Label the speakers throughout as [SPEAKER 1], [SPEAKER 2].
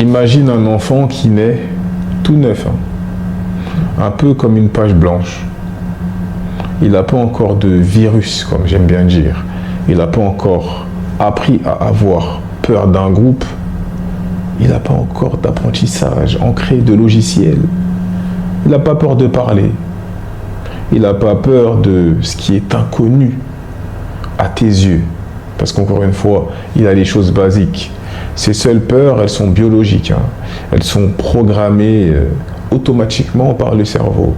[SPEAKER 1] Imagine un enfant qui naît tout neuf, un peu comme une page blanche. Il n'a pas encore de virus, comme j'aime bien dire. Il n'a pas encore appris à avoir peur d'un groupe. Il n'a pas encore d'apprentissage ancré de logiciel. Il n'a pas peur de parler. Il n'a pas peur de ce qui est inconnu à tes yeux. Parce qu'encore une fois, il a les choses basiques. Ces seules peurs, elles sont biologiques. Elles sont programmées automatiquement par le cerveau.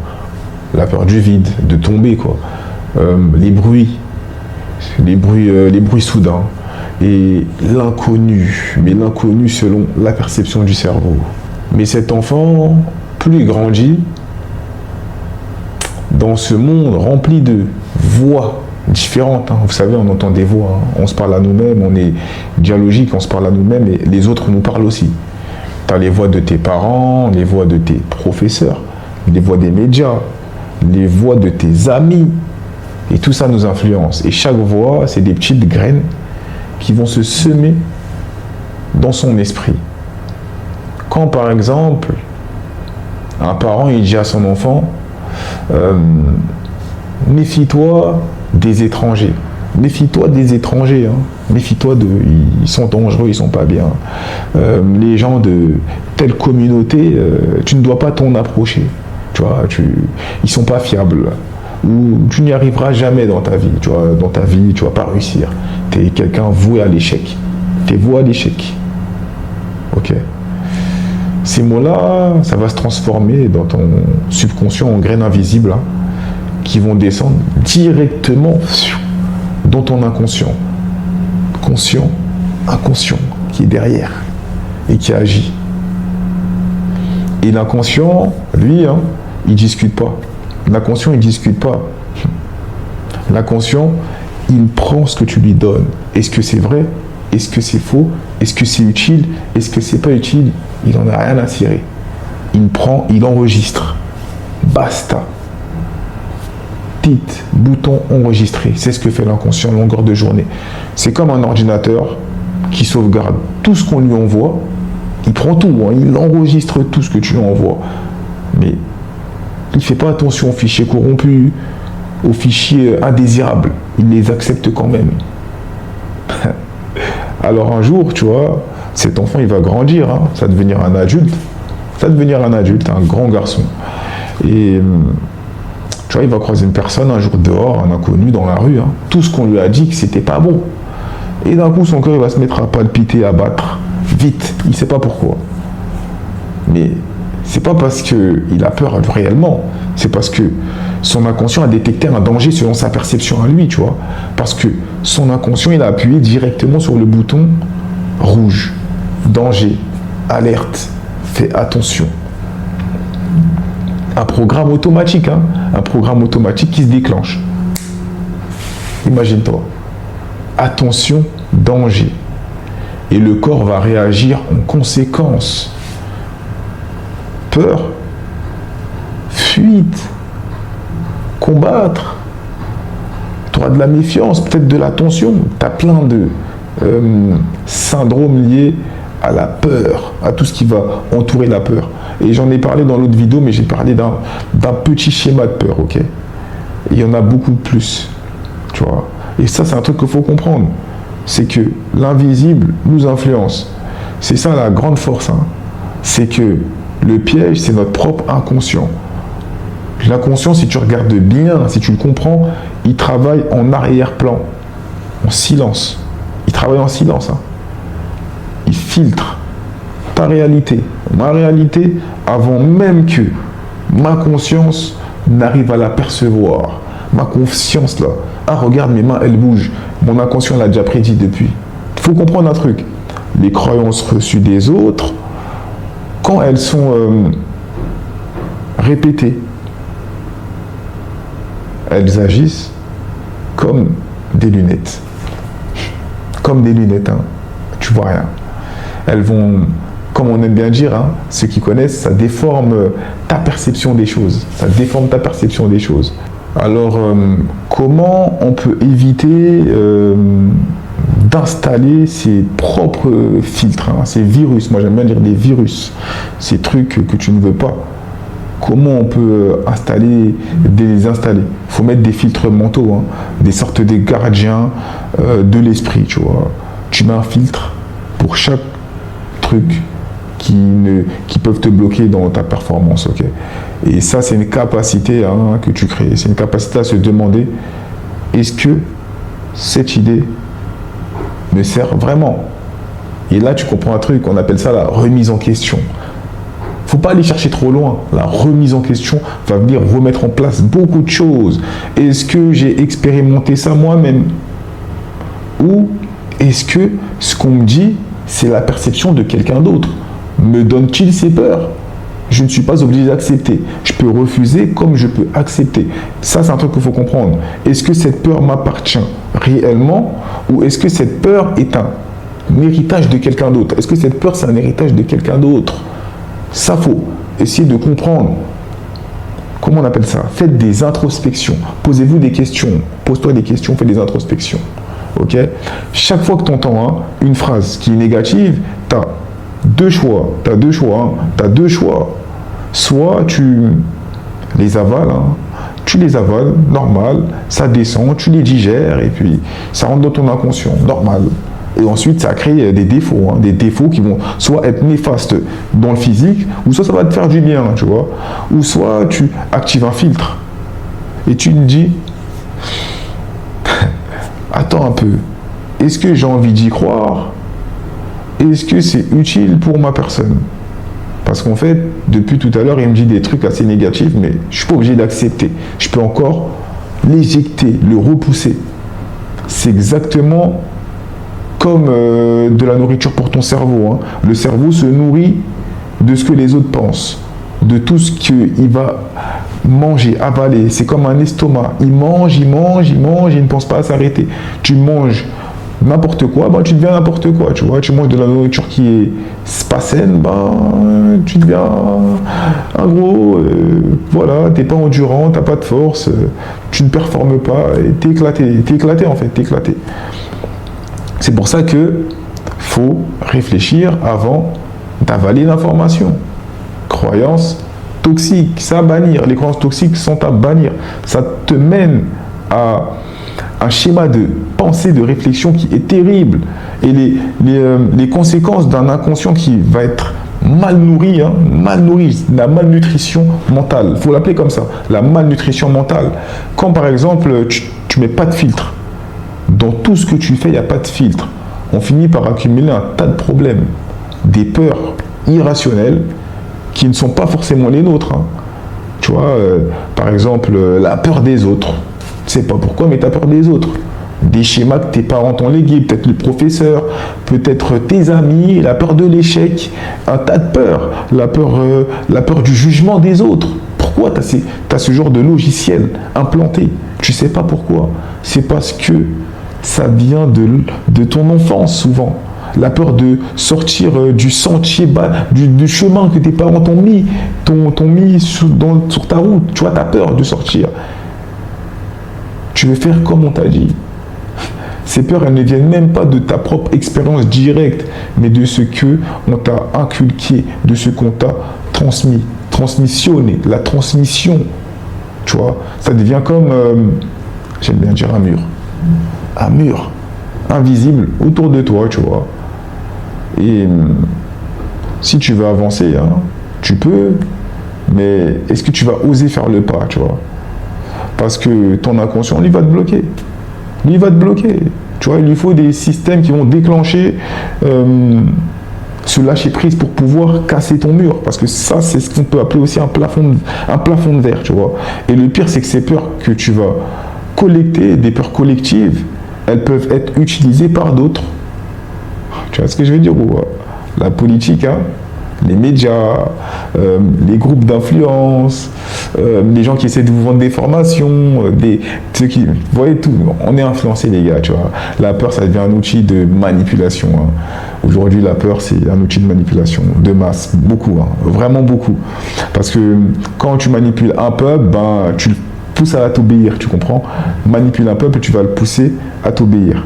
[SPEAKER 1] La peur du vide, de tomber, quoi. Les bruits soudains. Et l'inconnu, mais l'inconnu selon la perception du cerveau. Mais cet enfant, plus il grandit, dans ce monde rempli de voix différentes, vous savez, on entend des voix, on se parle à nous-mêmes, on est dialogique, on se parle à nous-mêmes, et les autres nous parlent aussi. Tu as les voix de tes parents, les voix de tes professeurs, les voix des médias, les voix de tes amis, et tout ça nous influence. Et chaque voix, c'est des petites graines qui vont se semer dans son esprit. Quand par exemple, un parent il dit à son enfant, méfie-toi des étrangers. Méfie-toi des étrangers. Méfie-toi ils sont dangereux, ils sont pas bien. Les gens de telle communauté, tu ne dois pas t'en approcher. Tu vois, ils sont pas fiables. Ou tu n'y arriveras jamais dans ta vie. Tu vois, dans ta vie, tu vas pas réussir. Tu es quelqu'un voué à l'échec. Tu es voué à l'échec. Ok. Ces mots-là, ça va se transformer dans ton subconscient en graines invisibles qui vont descendre directement dans ton inconscient. Conscient, inconscient, qui est derrière et qui agit. Et l'inconscient, lui, il discute pas. L'inconscient, il discute pas. L'inconscient, il prend ce que tu lui donnes. Est-ce que c'est vrai? Est-ce que c'est faux? Est-ce que c'est utile? Est-ce que c'est pas utile? Il n'en a rien à cirer. Il prend, il enregistre. Basta. Titre, bouton enregistré. C'est ce que fait l'inconscient longueur de journée. C'est comme un ordinateur qui sauvegarde tout ce qu'on lui envoie. Il prend tout, il enregistre tout ce que tu lui envoies. Mais il ne fait pas attention aux fichiers corrompus, aux fichiers indésirables. Il les accepte quand même. Alors un jour, tu vois, cet enfant, il va grandir, ça va devenir un adulte. Ça va devenir un adulte, un grand garçon. Et tu vois, il va croiser une personne un jour dehors, un inconnu dans la rue. Tout ce qu'on lui a dit que c'était pas bon. Et d'un coup, son cœur, il va se mettre à palpiter, à battre. Vite, il ne sait pas pourquoi. Mais c'est pas parce qu'il a peur réellement, c'est parce que son inconscient a détecté un danger selon sa perception à lui, tu vois. Parce que son inconscient, il a appuyé directement sur le bouton rouge. Danger, alerte, fais attention. Un programme automatique, un programme automatique qui se déclenche. Imagine-toi. Attention, danger. Et le corps va réagir en conséquence. Peur, fuite, combattre. Tu auras de la méfiance, peut-être de la tension. Tu as plein de syndromes liés à la peur, à tout ce qui va entourer la peur. Et j'en ai parlé dans l'autre vidéo, mais j'ai parlé d'un petit schéma de peur, ok? Il y en a beaucoup plus, tu vois. Et ça, c'est un truc qu'il faut comprendre. C'est que l'invisible nous influence. C'est ça la grande force. C'est que le piège, c'est notre propre inconscient. L'inconscient, si tu regardes bien, si tu le comprends, il travaille en arrière-plan, en silence. Il travaille en silence. Il filtre ta réalité, ma réalité, avant même que ma conscience n'arrive à la percevoir. Ma conscience, là, regarde, mes mains, elles bougent. Mon inconscient l'a déjà prédit depuis. Il faut comprendre un truc. Les croyances reçues des autres, quand elles sont répétées, elles agissent comme des lunettes. Comme des lunettes, tu vois rien. Elles vont, comme on aime bien dire, ceux qui connaissent, ça déforme ta perception des choses. Ça déforme ta perception des choses. Alors, comment on peut éviter d'installer ses propres filtres, ces virus. Moi, j'aime bien dire des virus, ces trucs que tu ne veux pas. Comment on peut installer, désinstaller? Il faut mettre des filtres mentaux, des sortes de gardiens de l'esprit, tu vois. Tu mets un filtre pour chaque truc qui peuvent te bloquer dans ta performance, ok? Et ça, c'est une capacité que tu crées. C'est une capacité à se demander, est-ce que cette idée me sert vraiment? Et là, tu comprends un truc, on appelle ça la remise en question. Faut pas aller chercher trop loin. La remise en question va venir remettre en place beaucoup de choses. Est-ce que j'ai expérimenté ça moi-même? Ou est-ce que ce qu'on me dit, c'est la perception de quelqu'un d'autre? Me donne-t-il ces peurs? Je ne suis pas obligé d'accepter. Je peux refuser comme je peux accepter. Ça, c'est un truc qu'il faut comprendre. Est-ce que cette peur m'appartient réellement ou est-ce que cette peur est un héritage de quelqu'un d'autre? Est-ce que cette peur, c'est un héritage de quelqu'un d'autre? Ça, faut essayer de comprendre. Comment on appelle ça? Faites des introspections. Posez-vous des questions. Pose-toi des questions, fais des introspections. Ok? Chaque fois que tu entends une phrase qui est négative, tu as deux choix. Tu as deux choix. Tu as deux choix. Soit tu les avales, tu les avales, normal, ça descend, tu les digères et puis ça rentre dans ton inconscient, normal. Et ensuite, ça crée des défauts qui vont soit être néfastes dans le physique, ou soit ça va te faire du bien, tu vois. Ou soit tu actives un filtre et tu te dis, attends un peu, est-ce que j'ai envie d'y croire? Est-ce que c'est utile pour ma personne? Parce qu'en fait, depuis tout à l'heure, il me dit des trucs assez négatifs, mais je ne suis pas obligé d'accepter. Je peux encore l'éjecter, le repousser. C'est exactement comme de la nourriture pour ton cerveau. Le cerveau se nourrit de ce que les autres pensent, de tout ce qu'il va manger, avaler. C'est comme un estomac. Il mange, il ne pense pas à s'arrêter. Tu manges n'importe quoi, tu deviens n'importe quoi, tu vois. Tu manges de la nourriture qui est pas saine, tu deviens un gros, voilà, t'es pas endurant, t'as pas de force, tu ne performes pas, et t'es éclaté en fait, t'es éclaté. C'est pour ça que faut réfléchir avant d'avaler l'information. Croyances toxiques, ça à bannir. Les croyances toxiques sont à bannir. Ça te mène à un schéma de pensée, de réflexion qui est terrible. Et les conséquences d'un inconscient qui va être mal nourri, la malnutrition mentale. Il faut l'appeler comme ça, la malnutrition mentale. Quand par exemple, tu mets pas de filtre. Dans tout ce que tu fais, il n'y a pas de filtre. On finit par accumuler un tas de problèmes. Des peurs irrationnelles qui ne sont pas forcément les nôtres. Tu vois, par exemple, la peur des autres. Tu ne sais pas pourquoi, mais tu as peur des autres. Des schémas que tes parents t'ont légués, peut-être le professeur, peut-être tes amis, la peur de l'échec, un tas de peurs. La peur du jugement des autres. Pourquoi tu as ce genre de logiciel implanté? Tu ne sais pas pourquoi. C'est parce que ça vient de ton enfance souvent. La peur de sortir du sentier du chemin que tes parents t'ont mis, sur ta route. Tu vois, tu as peur de sortir. Tu veux faire comme on t'a dit. Ces peurs, elles ne viennent même pas de ta propre expérience directe, mais de ce que on t'a inculqué, de ce qu'on t'a transmis, transmissionné, la transmission. Tu vois, ça devient comme, j'aime bien dire un mur invisible autour de toi, tu vois. Et si tu veux avancer, tu peux, mais est-ce que tu vas oser faire le pas, tu vois? Parce que ton inconscient, lui, va te bloquer. Lui, il va te bloquer. Tu vois, il lui faut des systèmes qui vont déclencher ce lâcher prise pour pouvoir casser ton mur. Parce que ça, c'est ce qu'on peut appeler aussi un plafond de verre, tu vois. Et le pire, c'est que ces peurs que tu vas collecter, des peurs collectives, elles peuvent être utilisées par d'autres. Tu vois ce que je veux dire? La politique, les médias, les groupes d'influence, les gens qui essaient de vous vendre des formations, ceux qui, vous voyez tout, on est influencé les gars, tu vois. La peur, ça devient un outil de manipulation. Aujourd'hui, la peur, c'est un outil de manipulation de masse, beaucoup, vraiment beaucoup. Parce que quand tu manipules un peuple, tu le pousses à t'obéir, tu comprends? Manipule un peuple, tu vas le pousser à t'obéir.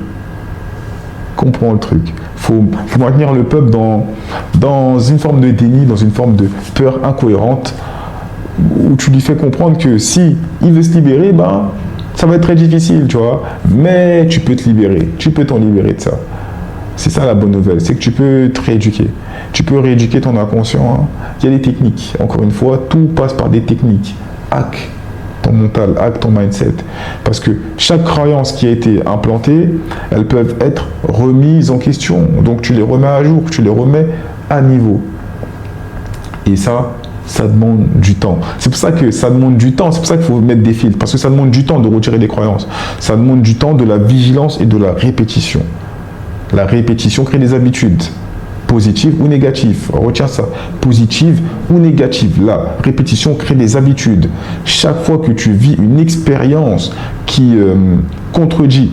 [SPEAKER 1] Comprends le truc. Faut maintenir le peuple dans une forme de déni, dans une forme de peur incohérente, où tu lui fais comprendre que si il veut se libérer, ben, ça va être très difficile, tu vois. Mais tu peux te libérer, tu peux t'en libérer de ça. C'est ça la bonne nouvelle, c'est que tu peux te rééduquer. Tu peux rééduquer ton inconscient. Hein. Il y a des techniques. Encore une fois, tout passe par des techniques. Hack ton mental, hack ton mindset. Parce que chaque croyance qui a été implantée, elles peuvent être remises en question. Donc tu les remets à jour, tu les remets à niveau. Et ça demande du temps. C'est pour ça que ça demande du temps, c'est pour ça qu'il faut mettre des filtres. Parce que ça demande du temps de retirer des croyances. Ça demande du temps, de la vigilance et de la répétition. La répétition crée des habitudes. Positive ou négative. Retiens ça. Positive ou négative. La répétition crée des habitudes. Chaque fois que tu vis une expérience qui contredit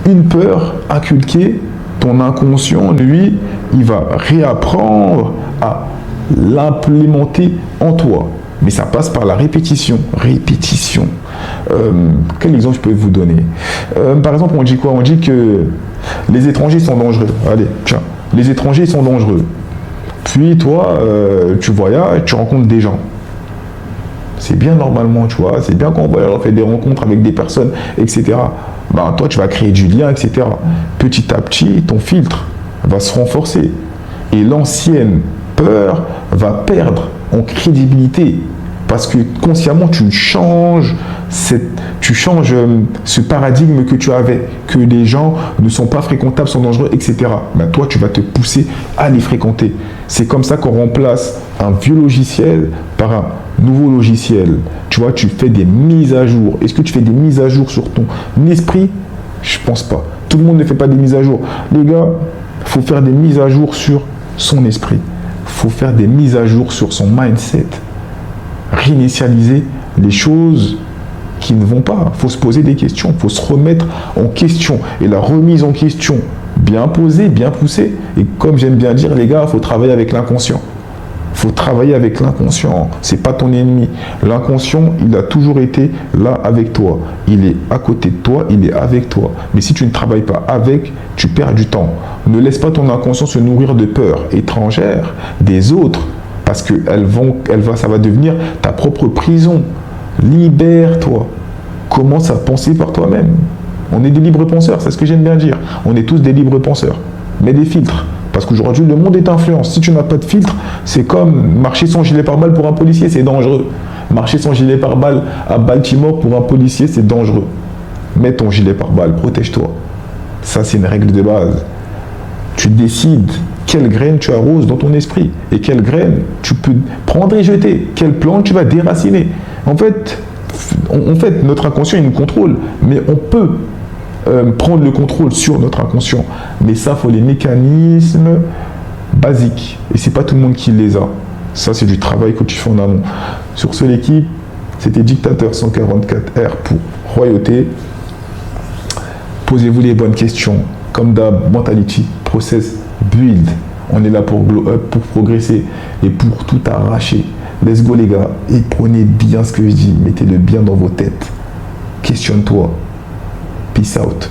[SPEAKER 1] une peur inculquée, ton inconscient, lui, il va réapprendre à l'implémenter en toi. Mais ça passe par la répétition. Répétition. Quel exemple je peux vous donner? Par exemple, on dit quoi? On dit que les étrangers sont dangereux. Allez, tiens. Les étrangers sont dangereux. Puis toi, tu voyages, tu rencontres des gens. C'est bien normalement, tu vois. C'est bien qu'on voyage, on fait des rencontres avec des personnes, etc. Ben, toi, tu vas créer du lien, etc. Petit à petit, ton filtre va se renforcer. Et l'ancienne peur va perdre en crédibilité. Parce que consciemment, tu changes ce paradigme que tu avais, que les gens ne sont pas fréquentables, sont dangereux, etc. Ben toi, tu vas te pousser à les fréquenter. C'est comme ça qu'on remplace un vieux logiciel par un nouveau logiciel. Tu vois, tu fais des mises à jour. Est-ce que tu fais des mises à jour sur ton esprit? Je pense pas. Tout le monde ne fait pas des mises à jour. Les gars, il faut faire des mises à jour sur son esprit. Il faut faire des mises à jour sur son mindset. Réinitialiser les choses qui ne vont pas. Il faut se poser des questions, il faut se remettre en question. Et la remise en question, bien posée, bien poussée. Et comme j'aime bien dire, les gars, il faut travailler avec l'inconscient. Il faut travailler avec l'inconscient. C'est pas ton ennemi. L'inconscient, il a toujours été là avec toi. Il est à côté de toi, il est avec toi. Mais si tu ne travailles pas avec, tu perds du temps. Ne laisse pas ton inconscient se nourrir de peurs étrangères, des autres, parce que ça va devenir ta propre prison. Libère-toi. Commence à penser par toi-même. On est des libres penseurs, c'est ce que j'aime bien dire. On est tous des libres penseurs. Mets des filtres. Parce qu'aujourd'hui, le monde est influence. Si tu n'as pas de filtre, c'est comme marcher sans gilet pare-balles pour un policier, c'est dangereux. Marcher sans gilet pare-balles à Baltimore pour un policier, c'est dangereux. Mets ton gilet pare-balles, protège-toi. Ça, c'est une règle de base. Tu décides quelle graine tu arroses dans ton esprit et quelle graine tu peux prendre et jeter, quelle plante tu vas déraciner. En fait, notre inconscient, il nous contrôle, mais on peut prendre le contrôle sur notre inconscient. Mais ça, il faut les mécanismes basiques. Et c'est pas tout le monde qui les a. Ça, c'est du travail que tu fais en amont. Sur ce, l'équipe, c'était Dictateur 144R pour Royauté. Posez-vous les bonnes questions. Comme d'hab, mentality, process, build. On est là pour glow up, pour progresser et pour tout arracher. Let's go les gars. Et prenez bien ce que je dis. Mettez-le bien dans vos têtes. Questionne-toi. Peace out.